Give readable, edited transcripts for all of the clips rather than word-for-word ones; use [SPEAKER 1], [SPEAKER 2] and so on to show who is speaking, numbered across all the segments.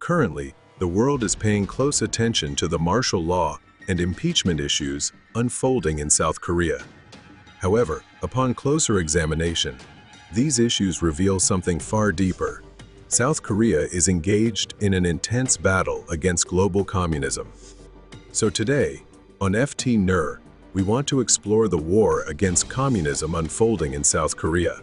[SPEAKER 1] Currently, the world is paying close attention to the martial law and impeachment issues unfolding in South Korea. However, upon closer examination, these issues reveal something far deeper. South Korea is engaged in an intense battle against global communism. So today, on FT NER, we want to explore the war against communism unfolding in South Korea.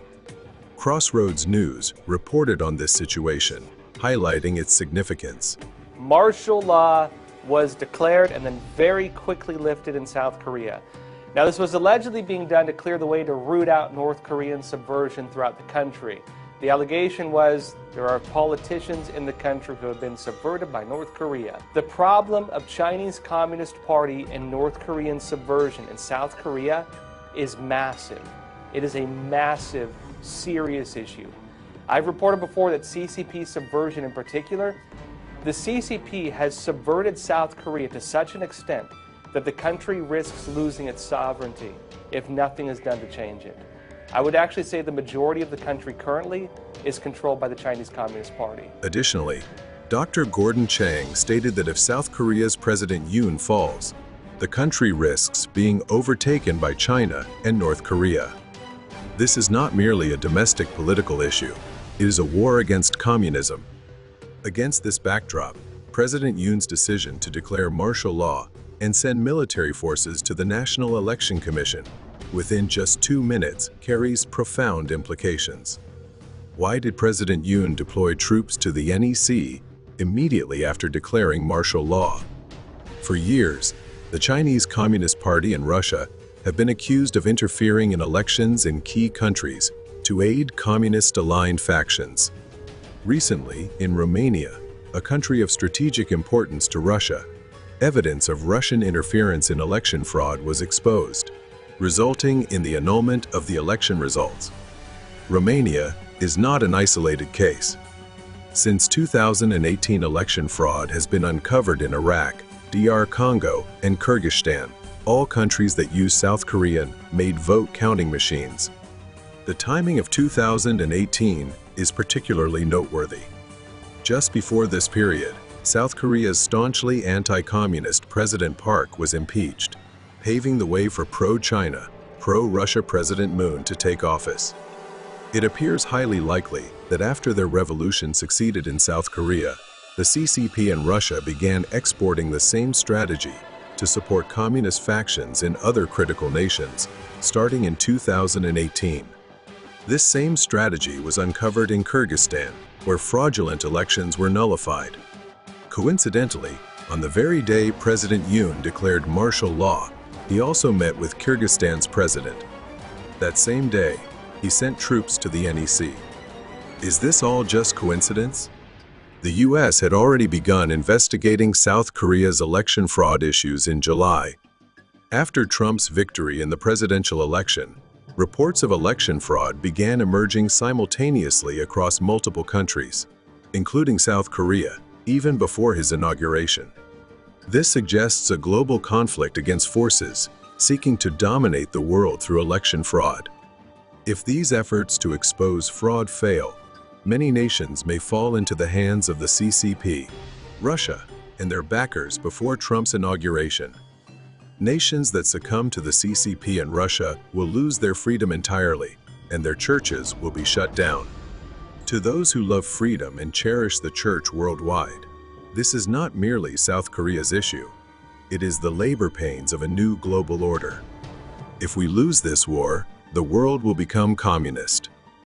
[SPEAKER 1] Crossroads News reported on this situation, highlighting its significance.
[SPEAKER 2] Martial law was declared and then very quickly lifted in South Korea. Now, this was allegedly being done to clear the way to root out North Korean subversion throughout the country. The allegation was there are politicians in the country who have been subverted by North Korea. The problem of Chinese Communist Party and North Korean subversion in South Korea is massive. It is a massive, serious issue. I've reported before that CCP subversion in particular, the CCP has subverted South Korea to such an extent that the country risks losing its sovereignty if nothing is done to change it. I would actually say the majority of the country currently is controlled by the Chinese Communist Party.
[SPEAKER 1] Additionally, Dr. Gordon Chang stated that if South Korea's President Yoon falls, the country risks being overtaken by China and North Korea. This is not merely a domestic political issue, it is a war against communism. Against this backdrop, President Yoon's decision to declare martial law and send military forces to the National Election Commission within just 2 minutes carries profound implications. Why did President Yoon deploy troops to the NEC immediately after declaring martial law? For years, the Chinese Communist Party and Russia have been accused of interfering in elections in key countries to aid communist-aligned factions. Recently, in Romania, a country of strategic importance to Russia, evidence of Russian interference in election fraud was exposed, resulting in the annulment of the election results. Romania is not an isolated case. Since 2018, election fraud has been uncovered in Iraq, DR Congo, and Kyrgyzstan, all countries that use South Korean-made vote counting machines. The timing of 2018 is particularly noteworthy. Just before this period, South Korea's staunchly anti-communist President Park was impeached, paving the way for pro-China, pro-Russia President Moon to take office. It appears highly likely that after their revolution succeeded in South Korea, the CCP and Russia began exporting the same strategy to support communist factions in other critical nations, starting in 2018. This same strategy was uncovered in Kyrgyzstan, where fraudulent elections were nullified. Coincidentally, on the very day President Yoon declared martial law, he also met with Kyrgyzstan's president. That same day, he sent troops to the NEC. Is this all just coincidence? The US had already begun investigating South Korea's election fraud issues in July. After Trump's victory in the presidential election, reports of election fraud began emerging simultaneously across multiple countries, including South Korea, even before his inauguration. This suggests a global conflict against forces seeking to dominate the world through election fraud. If these efforts to expose fraud fail, many nations may fall into the hands of the CCP, Russia, and their backers before Trump's inauguration. Nations that succumb to the CCP and Russia will lose their freedom entirely, and their churches will be shut down. To those who love freedom and cherish the church worldwide, this is not merely South Korea's issue. It is the labor pains of a new global order. If we lose this war, the world will become communist.